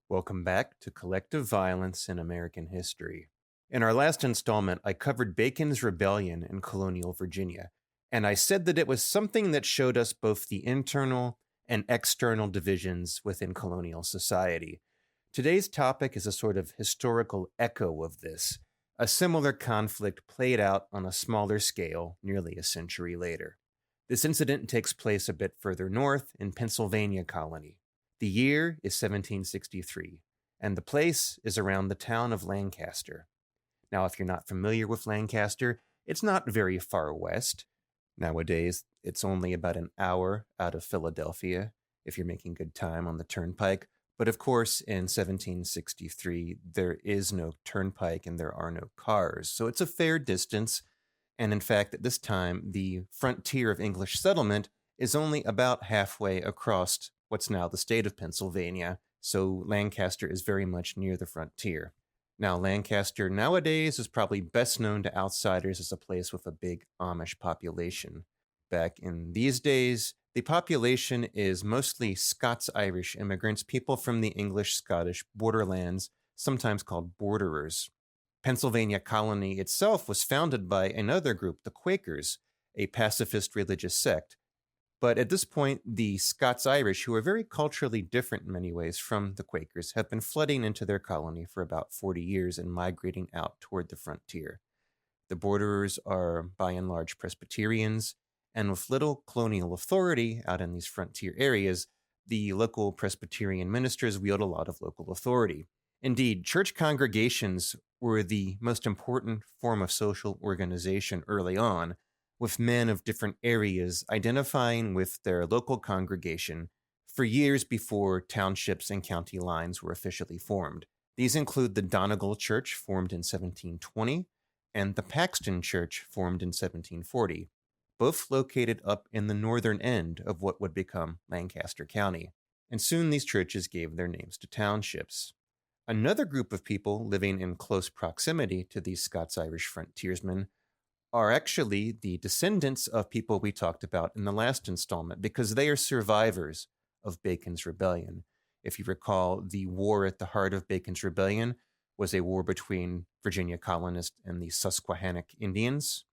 Welcome back to Collective Violence in American History. In our last installment, I covered Bacon's rebellion in colonial Virginia, and I said that it was something that showed us both the internal and external divisions within colonial society. Today's topic is a sort of historical echo of this. A similar conflict played out on a smaller scale nearly a century later. This incident takes place a bit further north in Pennsylvania colony. The year is 1763, and the place is around the town of Lancaster. Now, if you're not familiar with Lancaster, it's not very far west. Nowadays, it's only about an hour out of Philadelphia, if you're making good time on the turnpike. But of course, in 1763, there is no turnpike and there are no cars, so it's a fair distance. And in fact, at this time, the frontier of English settlement is only about halfway across what's now the state of Pennsylvania, so Lancaster is very much near the frontier. Now, Lancaster nowadays is probably best known to outsiders as a place with a big Amish population. Back in these days, the population is mostly Scots Irish immigrants, people from the English-Scottish borderlands, sometimes called borderers. Pennsylvania colony itself was founded by another group, the Quakers, a pacifist religious sect. But at this point, the Scots Irish, who are very culturally different in many ways from the Quakers, have been flooding into their colony for about 40 years and migrating out toward the frontier. The borderers are by and large Presbyterians, and with little colonial authority out in these frontier areas, the local Presbyterian ministers wield a lot of local authority. Indeed, church congregations were the most important form of social organization early on, with men of different areas identifying with their local congregation for years before townships and county lines were officially formed. These include the Donegal Church, formed in 1720, and the Paxton Church, formed in 1740, both located up in the northern end of what would become Lancaster County. And soon these churches gave their names to townships. Another group of people living in close proximity to these Scots-Irish frontiersmen are actually the descendants of people we talked about in the last installment, because they are survivors of Bacon's rebellion. If you recall, the war at the heart of Bacon's rebellion was a war between Virginia colonists and the Susquehannock Indians.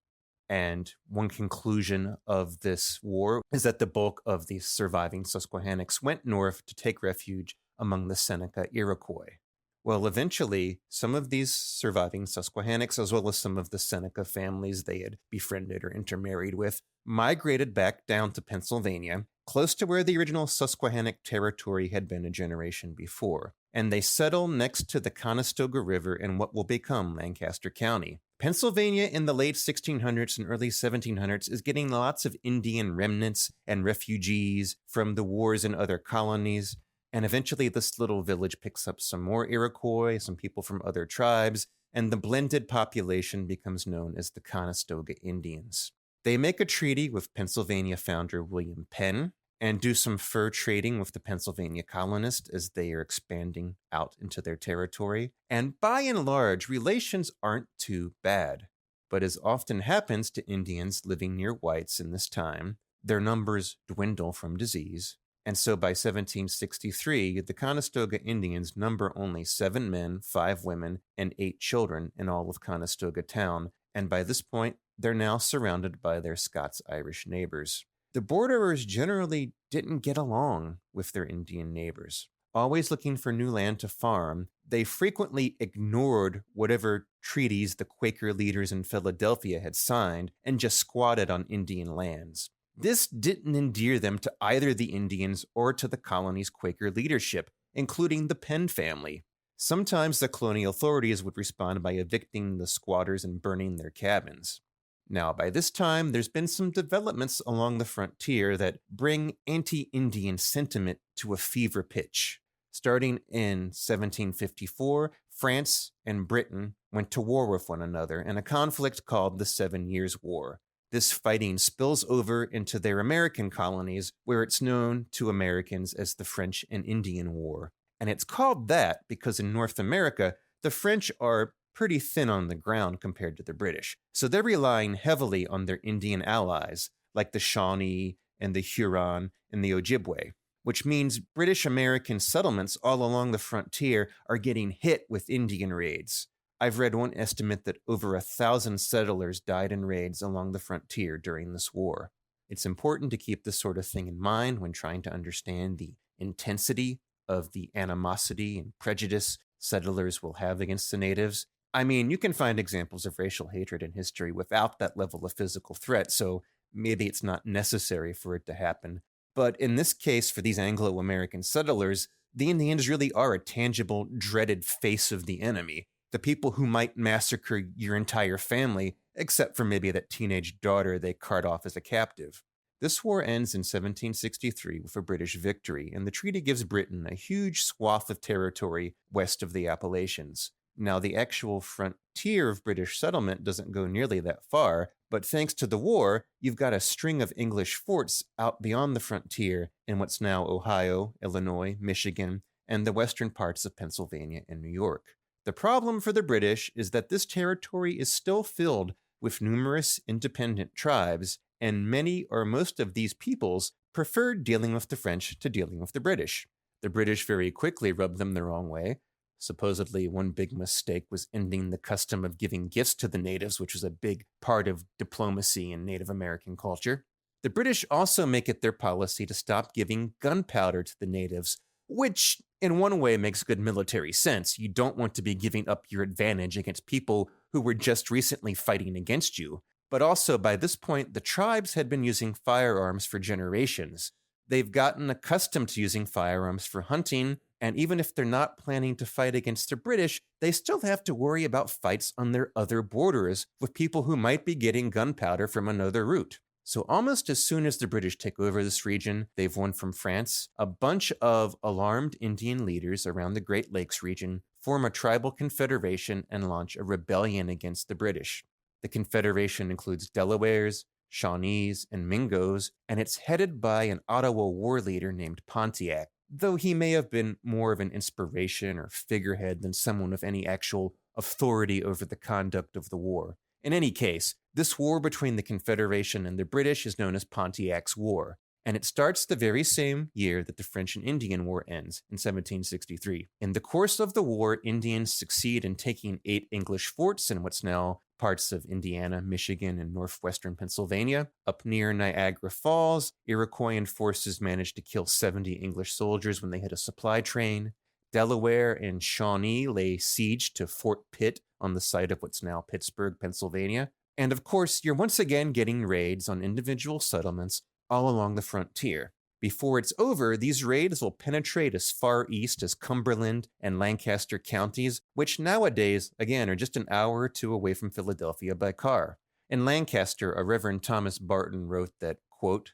And one conclusion of this war is that the bulk of the surviving Susquehannocks went north to take refuge among the Seneca Iroquois. Well, eventually, some of these surviving Susquehannocks, as well as some of the Seneca families they had befriended or intermarried with, migrated back down to Pennsylvania, close to where the original Susquehannock territory had been a generation before, and they settle next to the Conestoga River in what will become Lancaster County. Pennsylvania in the late 1600s and early 1700s is getting lots of Indian remnants and refugees from the wars in other colonies. And eventually this little village picks up some more Iroquois, some people from other tribes, and the blended population becomes known as the Conestoga Indians. They make a treaty with Pennsylvania founder William Penn and do some fur trading with the Pennsylvania colonists as they are expanding out into their territory. And by and large, relations aren't too bad. But as often happens to Indians living near whites in this time, their numbers dwindle from disease. And so by 1763, the Conestoga Indians number only 7 men, 5 women, and 8 children in all of Conestoga town, and by this point, they're now surrounded by their Scots-Irish neighbors. The borderers generally didn't get along with their Indian neighbors. Always looking for new land to farm, they frequently ignored whatever treaties the Quaker leaders in Philadelphia had signed and just squatted on Indian lands. This didn't endear them to either the Indians or to the colony's Quaker leadership, including the Penn family. Sometimes the colonial authorities would respond by evicting the squatters and burning their cabins. Now, by this time, there's been some developments along the frontier that bring anti-Indian sentiment to a fever pitch. Starting in 1754, France and Britain went to war with one another in a conflict called the 7 Years' War. This fighting spills over into their American colonies, where it's known to Americans as the French and Indian War. And it's called that because in North America, the French are pretty thin on the ground compared to the British. So they're relying heavily on their Indian allies, like the Shawnee and the Huron and the Ojibwe. which means British American settlements all along the frontier are getting hit with Indian raids. I've read one estimate that over 1,000 settlers died in raids along the frontier during this war. It's important to keep this sort of thing in mind when trying to understand the intensity of the animosity and prejudice settlers will have against the natives. I mean, you can find examples of racial hatred in history without that level of physical threat, so maybe it's not necessary for it to happen. But in this case, for these Anglo-American settlers, the Indians really are a tangible, dreaded face of the enemy. The people who might massacre your entire family, except for maybe that teenage daughter they cart off as a captive. This war ends in 1763 with a British victory, and the treaty gives Britain a huge swath of territory west of the Appalachians. Now, the actual frontier of British settlement doesn't go nearly that far, but thanks to the war, you've got a string of English forts out beyond the frontier in what's now Ohio, Illinois, Michigan, and the western parts of Pennsylvania and New York. The problem for the British is that this territory is still filled with numerous independent tribes, and many or most of these peoples preferred dealing with the French to dealing with the British. The British very quickly rubbed them the wrong way. Supposedly, one big mistake was ending the custom of giving gifts to the natives, which was a big part of diplomacy in Native American culture. The British also make it their policy to stop giving gunpowder to the natives, which in one way makes good military sense. You don't want to be giving up your advantage against people who were just recently fighting against you. But also, by this point, the tribes had been using firearms for generations. They've gotten accustomed to using firearms for hunting, and even if they're not planning to fight against the British, they still have to worry about fights on their other borders with people who might be getting gunpowder from another route. So almost as soon as the British take over this region they've won from France, a bunch of alarmed Indian leaders around the Great Lakes region form a tribal confederation and launch a rebellion against the British. The confederation includes Delawares, Shawnees, and Mingos, and it's headed by an Ottawa war leader named Pontiac, though he may have been more of an inspiration or figurehead than someone with any actual authority over the conduct of the war. In any case, this war between the Confederation and the British is known as Pontiac's War, and it starts the very same year that the French and Indian War ends, in 1763. In the course of the war, Indians succeed in taking 8 English forts in what's now parts of Indiana, Michigan, and northwestern Pennsylvania. Up near Niagara Falls, Iroquoian forces managed to kill 70 English soldiers when they hit a supply train. Delaware and Shawnee lay siege to Fort Pitt on the site of what's now Pittsburgh, Pennsylvania. And of course, you're once again getting raids on individual settlements all along the frontier. Before it's over, these raids will penetrate as far east as Cumberland and Lancaster counties, which nowadays, again, are just an hour or two away from Philadelphia by car. In Lancaster, a Reverend Thomas Barton wrote that, quote,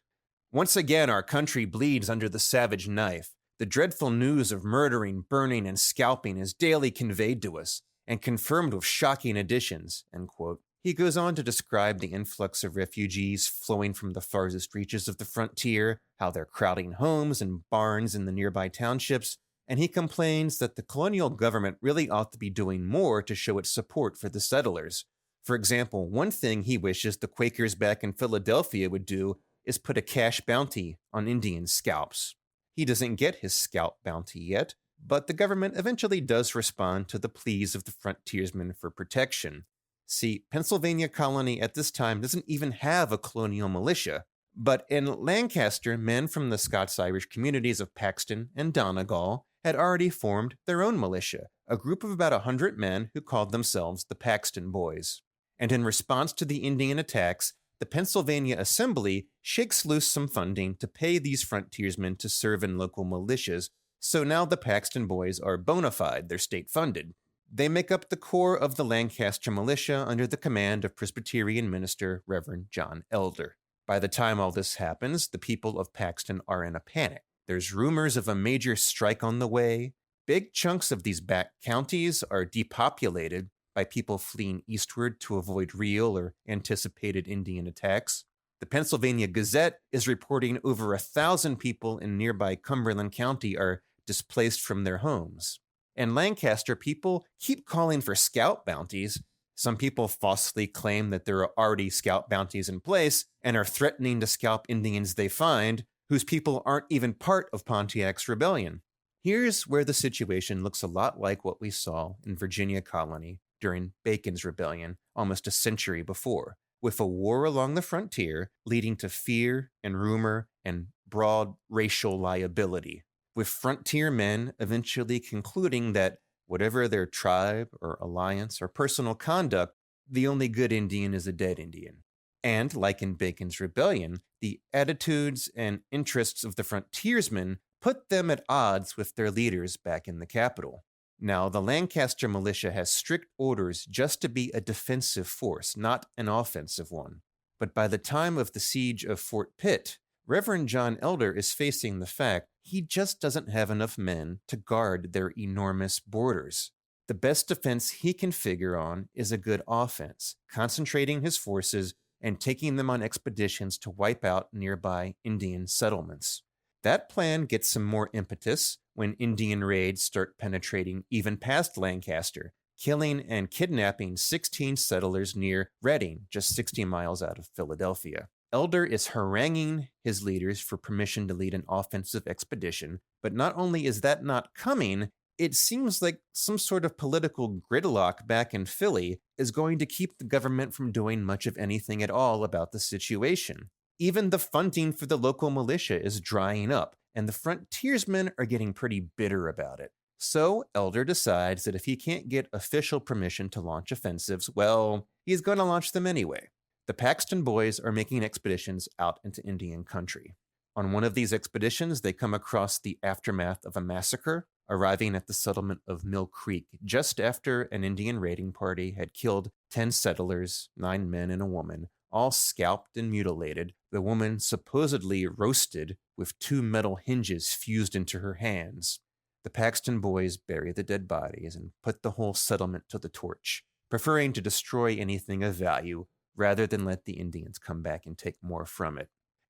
"Once again our country bleeds under the savage knife. The dreadful news of murdering, burning, and scalping is daily conveyed to us, and confirmed with shocking additions," end quote. He goes on to describe the influx of refugees flowing from the farthest reaches of the frontier, how they're crowding homes and barns in the nearby townships, and he complains that the colonial government really ought to be doing more to show its support for the settlers. For example, one thing he wishes the Quakers back in Philadelphia would do is put a cash bounty on Indian scalps. He doesn't get his scalp bounty yet, but the government eventually does respond to the pleas of the frontiersmen for protection. See, Pennsylvania colony at this time doesn't even have a colonial militia, but in Lancaster, men from the Scots Irish communities of Paxton and Donegal had already formed their own militia, a group of about 100 men who called themselves the Paxton Boys. And in response to the Indian attacks, the Pennsylvania Assembly shakes loose some funding to pay these frontiersmen to serve in local militias, so now the Paxton Boys are bona fide, they're state-funded. They make up the core of the Lancaster militia under the command of Presbyterian minister Reverend John Elder. By the time all this happens, the people of Paxton are in a panic. There's rumors of a major strike on the way. Big chunks of these back counties are depopulated by people fleeing eastward to avoid real or anticipated Indian attacks. The Pennsylvania Gazette is reporting over 1,000 people in nearby Cumberland County are displaced from their homes. In Lancaster, people keep calling for scalp bounties. Some people falsely claim that there are already scalp bounties in place and are threatening to scalp Indians they find, whose people aren't even part of Pontiac's rebellion. Here's where the situation looks a lot like what we saw in Virginia colony during Bacon's rebellion almost a century before, with a war along the frontier leading to fear and rumor and broad racial liability, with frontier men eventually concluding that whatever their tribe or alliance or personal conduct, the only good Indian is a dead Indian. And, like in Bacon's rebellion, the attitudes and interests of the frontiersmen put them at odds with their leaders back in the capital. Now, the Lancaster militia has strict orders just to be a defensive force, not an offensive one. But by the time of the siege of Fort Pitt, Reverend John Elder is facing the fact he just doesn't have enough men to guard their enormous borders. The best defense he can figure on is a good offense, concentrating his forces and taking them on expeditions to wipe out nearby Indian settlements. That plan gets some more impetus when Indian raids start penetrating even past Lancaster, killing and kidnapping 16 settlers near Reading, just 60 miles out of Philadelphia. Elder is haranguing his leaders for permission to lead an offensive expedition, but not only is that not coming, it seems like some sort of political gridlock back in Philly is going to keep the government from doing much of anything at all about the situation. Even the funding for the local militia is drying up, and the frontiersmen are getting pretty bitter about it. So Elder decides that if he can't get official permission to launch offensives, well, he's going to launch them anyway. The Paxton boys are making expeditions out into Indian country. On one of these expeditions, they come across the aftermath of a massacre, arriving at the settlement of Mill Creek just after an Indian raiding party had killed 10 settlers, 9 men and a woman, all scalped and mutilated, the woman supposedly roasted with 2 metal hinges fused into her hands. The Paxton boys bury the dead bodies and put the whole settlement to the torch, preferring to destroy anything of value rather than let the Indians come back and take more from it.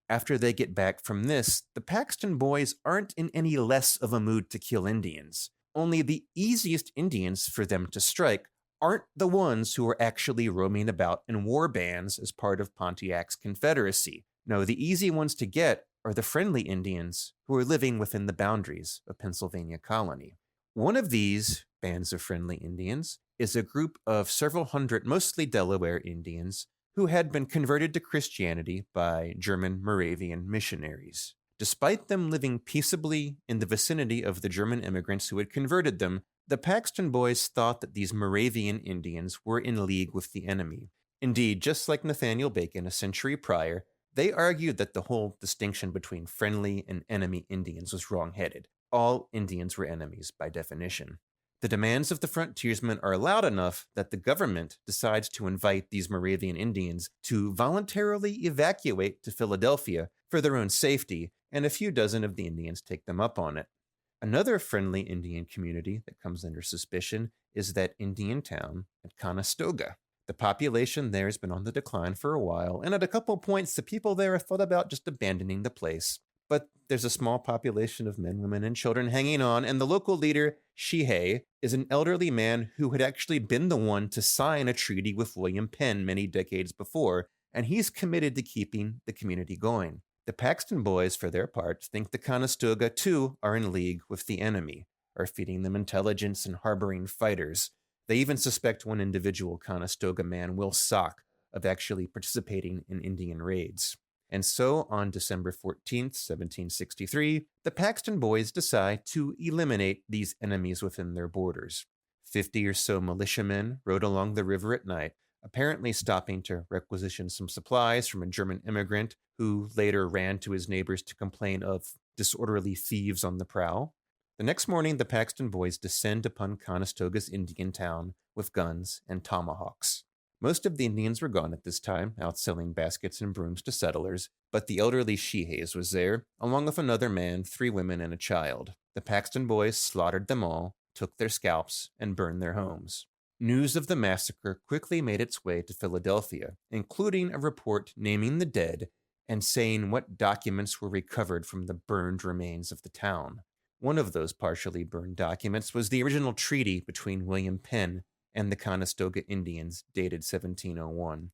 After they get back from this, the Paxton boys aren't in any less of a mood to kill Indians. Only the easiest Indians for them to strike aren't the ones who are actually roaming about in war bands as part of Pontiac's Confederacy. No, the easy ones to get are the friendly Indians who are living within the boundaries of Pennsylvania colony. One of these bands of friendly Indians is a group of several hundred, mostly Delaware Indians, who had been converted to Christianity by German Moravian missionaries. Despite them living peaceably in the vicinity of the German immigrants who had converted them, the Paxton boys thought that these Moravian Indians were in league with the enemy. Indeed, just like Nathaniel Bacon a century prior, they argued that the whole distinction between friendly and enemy Indians was wrong-headed. All Indians were enemies by definition. The demands of the frontiersmen are loud enough that the government decides to invite these Moravian Indians to voluntarily evacuate to Philadelphia for their own safety, and a few dozen of the Indians take them up on it. Another friendly Indian community that comes under suspicion is that Indian town at Conestoga. The population there has been on the decline for a while, and at a couple points the people there have thought about just abandoning the place. But there's a small population of men, women, and children hanging on, and the local leader, Sheehay, is an elderly man who had actually been the one to sign a treaty with William Penn many decades before, and he's committed to keeping the community going. The Paxton boys, for their part, think the Conestoga, too, are in league with the enemy, are feeding them intelligence and harboring fighters. They even suspect one individual Conestoga man, Will Sock, of actually participating in Indian raids. And so, on December 14th, 1763, the Paxton boys decide to eliminate these enemies within their borders. 50 or so militiamen rode along the river at night, apparently stopping to requisition some supplies from a German immigrant who later ran to his neighbors to complain of disorderly thieves on the prowl. The next morning, the Paxton boys descend upon Conestoga's Indian town with guns and tomahawks. Most of the Indians were gone at this time, out selling baskets and brooms to settlers, but the elderly Sheehays was there, along with another man, 3 women, and a child. The Paxton boys slaughtered them all, took their scalps, and burned their homes. News of the massacre quickly made its way to Philadelphia, including a report naming the dead and saying what documents were recovered from the burned remains of the town. One of those partially burned documents was the original treaty between William Penn and the Conestoga Indians, dated 1701.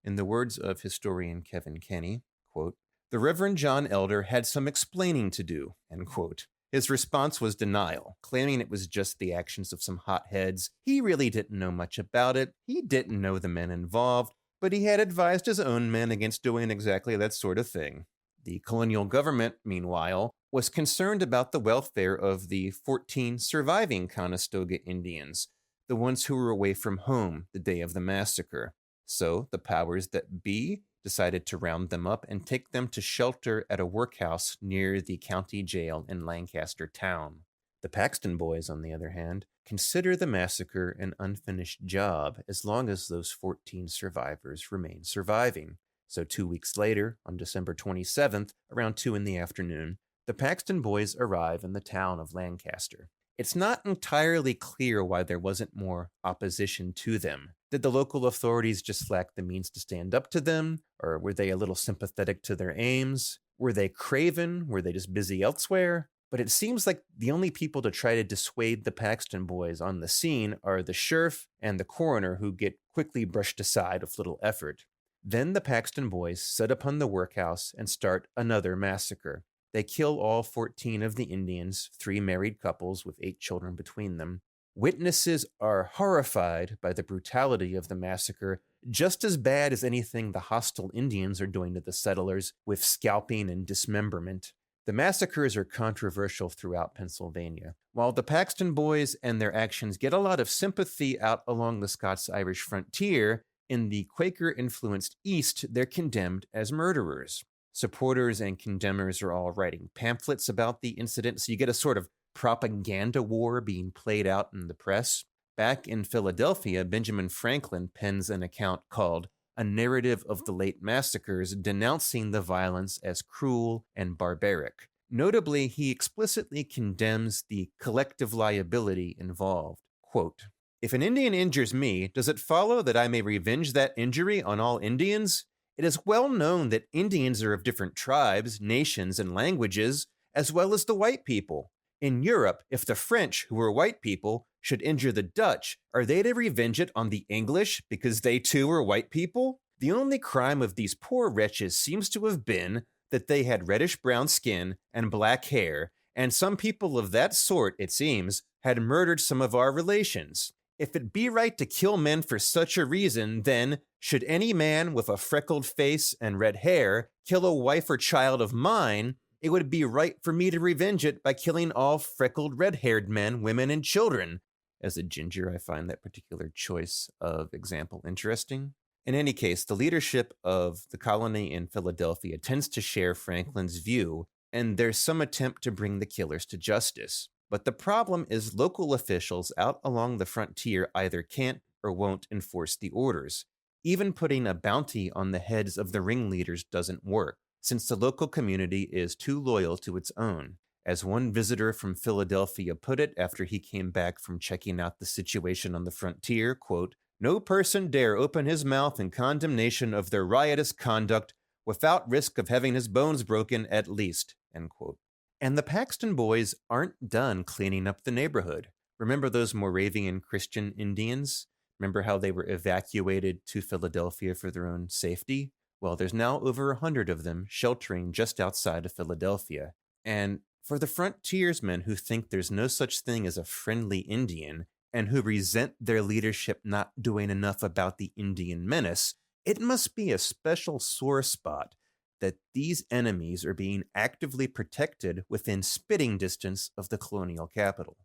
In the words of historian Kevin Kenny, quote, The Reverend John Elder had some explaining to do, end quote. His response was denial, claiming it was just the actions of some hotheads. He really didn't know much about it. He didn't know the men involved, but he had advised his own men against doing exactly that sort of thing. The colonial government, meanwhile, was concerned about the welfare of the 14 surviving Conestoga Indians, the ones who were away from home the day of the massacre. So the powers that be decided to round them up and take them to shelter at a workhouse near the county jail in Lancaster town. The Paxton boys, on the other hand, consider the massacre an unfinished job as long as those 14 survivors remain surviving. So 2 weeks later, on December 27th, around 2 in the afternoon, the Paxton boys arrive in the town of Lancaster. It's not entirely clear why there wasn't more opposition to them. Did the local authorities just lack the means to stand up to them? Or were they a little sympathetic to their aims? Were they craven? Were they just busy elsewhere? But it seems like the only people to try to dissuade the Paxton boys on the scene are the sheriff and the coroner, who get quickly brushed aside with little effort. Then the Paxton boys set upon the workhouse and start another massacre. They kill all 14 of the Indians, 3 married couples with 8 children between them. Witnesses are horrified by the brutality of the massacre, just as bad as anything the hostile Indians are doing to the settlers with scalping and dismemberment. The massacres are controversial throughout Pennsylvania. While the Paxton boys and their actions get a lot of sympathy out along the Scots Irish frontier, in the Quaker-influenced East, they're condemned as murderers. Supporters and condemners are all writing pamphlets about the incident, so you get a sort of propaganda war being played out in the press. Back in Philadelphia, Benjamin Franklin pens an account called A Narrative of the Late Massacres, denouncing the violence as cruel and barbaric. Notably, he explicitly condemns the collective liability involved. Quote, "If an Indian injures me, does it follow that I may revenge that injury on all Indians? It is well known that Indians are of different tribes, nations, and languages, as well as the white people. In Europe, if the French, who are white people, should injure the Dutch, are they to revenge it on the English because they too are white people? The only crime of these poor wretches seems to have been that they had reddish-brown skin and black hair, and some people of that sort, it seems, had murdered some of our relations. If it be right to kill men for such a reason, then, should any man with a freckled face and red hair kill a wife or child of mine, it would be right for me to revenge it by killing all freckled red-haired men, women, and children." As a ginger, I find that particular choice of example interesting. In any case, the leadership of the colony in Philadelphia tends to share Franklin's view, and there's some attempt to bring the killers to justice. But the problem is local officials out along the frontier either can't or won't enforce the orders. Even putting a bounty on the heads of the ringleaders doesn't work, since the local community is too loyal to its own. As one visitor from Philadelphia put it after he came back from checking out the situation on the frontier, quote, "No person dare open his mouth in condemnation of their riotous conduct without risk of having his bones broken at least," end quote. And the Paxton boys aren't done cleaning up the neighborhood. Remember those Moravian Christian Indians? Remember how they were evacuated to Philadelphia for their own safety? Well, there's now over 100 of them sheltering just outside of Philadelphia. And for the frontiersmen who think there's no such thing as a friendly Indian and who resent their leadership not doing enough about the Indian menace, it must be a special sore spot that these enemies are being actively protected within spitting distance of the colonial capital.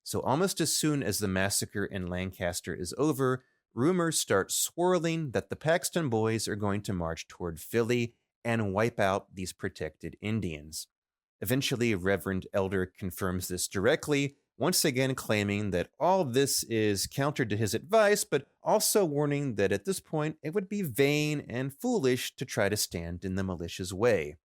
So almost as soon as the massacre in Lancaster is over, rumors start swirling that the Paxton boys are going to march toward Philly and wipe out these protected Indians. Eventually, Reverend Elder confirms this directly, once again claiming that all this is counter to his advice, but also warning that at this point it would be vain and foolish to try to stand in the militia's way.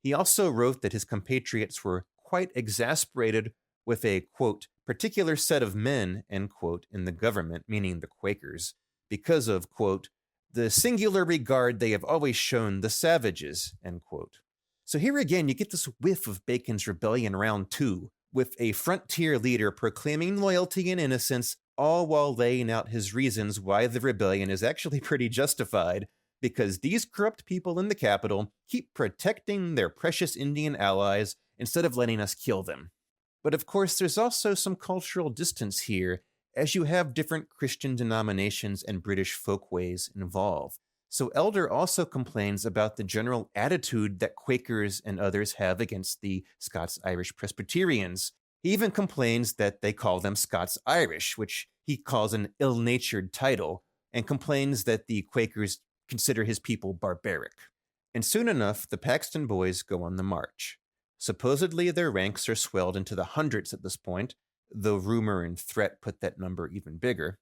He also wrote that his compatriots were quite exasperated with a, quote, "particular set of men," end quote, in the government, meaning the Quakers, because of, quote, "the singular regard they have always shown the savages," end quote. So here again, you get this whiff of Bacon's Rebellion Round 2, with a frontier leader proclaiming loyalty and innocence, all while laying out his reasons why the rebellion is actually pretty justified. because these corrupt people in the capital keep protecting their precious Indian allies instead of letting us kill them. But of course, there's also some cultural distance here, as you have different Christian denominations and British folkways involved. So Elder also complains about the general attitude that Quakers and others have against the Scots Irish Presbyterians. He even complains that they call them Scots Irish, which he calls an ill-natured title, and complains that the Quakers consider his people barbaric. And soon enough, the Paxton boys go on the march. Supposedly, their ranks are swelled into the hundreds at this point, though rumor and threat put that number even bigger.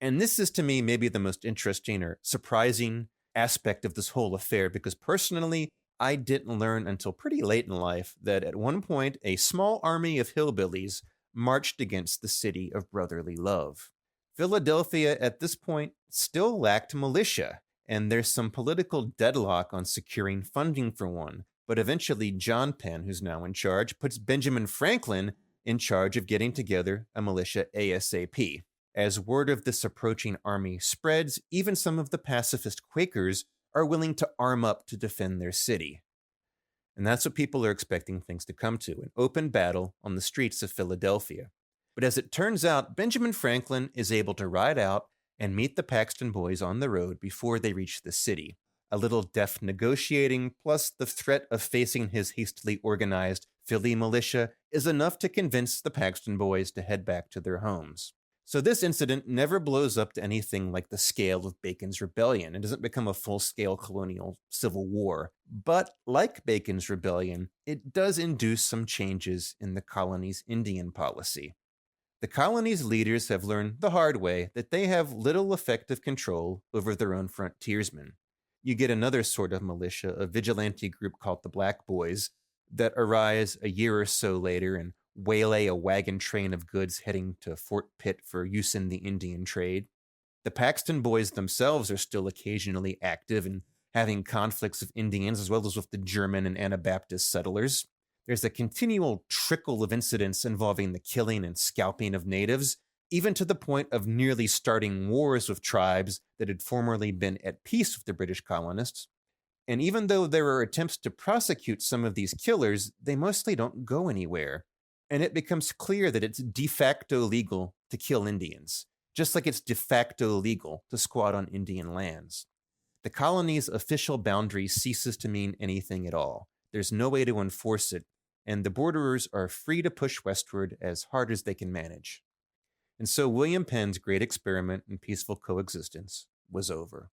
And this is to me maybe the most interesting or surprising aspect of this whole affair, because personally, I didn't learn until pretty late in life that at one point a small army of hillbillies marched against the city of brotherly love. Philadelphia at this point still lacked militia, and there's some political deadlock on securing funding for one. But eventually, John Penn, who's now in charge, puts Benjamin Franklin in charge of getting together a militia ASAP. As word of this approaching army spreads, even some of the pacifist Quakers are willing to arm up to defend their city. And that's what people are expecting things to come to, an open battle on the streets of Philadelphia. But as it turns out, Benjamin Franklin is able to ride out and meet the Paxton boys on the road before they reach the city. A little deft negotiating, plus the threat of facing his hastily organized Philly militia, is enough to convince the Paxton boys to head back to their homes. So this incident never blows up to anything like the scale of Bacon's Rebellion. It doesn't become a full-scale colonial civil war. But like Bacon's Rebellion, it does induce some changes in the colony's Indian policy. The colony's leaders have learned the hard way that they have little effective control over their own frontiersmen. You get another sort of militia, a vigilante group called the Black Boys, that arise a year or so later and waylay a wagon train of goods heading to Fort Pitt for use in the Indian trade. The Paxton boys themselves are still occasionally active in having conflicts with Indians as well as with the German and Anabaptist settlers. There's a continual trickle of incidents involving the killing and scalping of natives, even to the point of nearly starting wars with tribes that had formerly been at peace with the British colonists. And even though there are attempts to prosecute some of these killers, they mostly don't go anywhere. And it becomes clear that it's de facto legal to kill Indians, just like it's de facto legal to squat on Indian lands. The colony's official boundary ceases to mean anything at all. There's no way to enforce it, and the borderers are free to push westward as hard as they can manage. And so William Penn's great experiment in peaceful coexistence was over.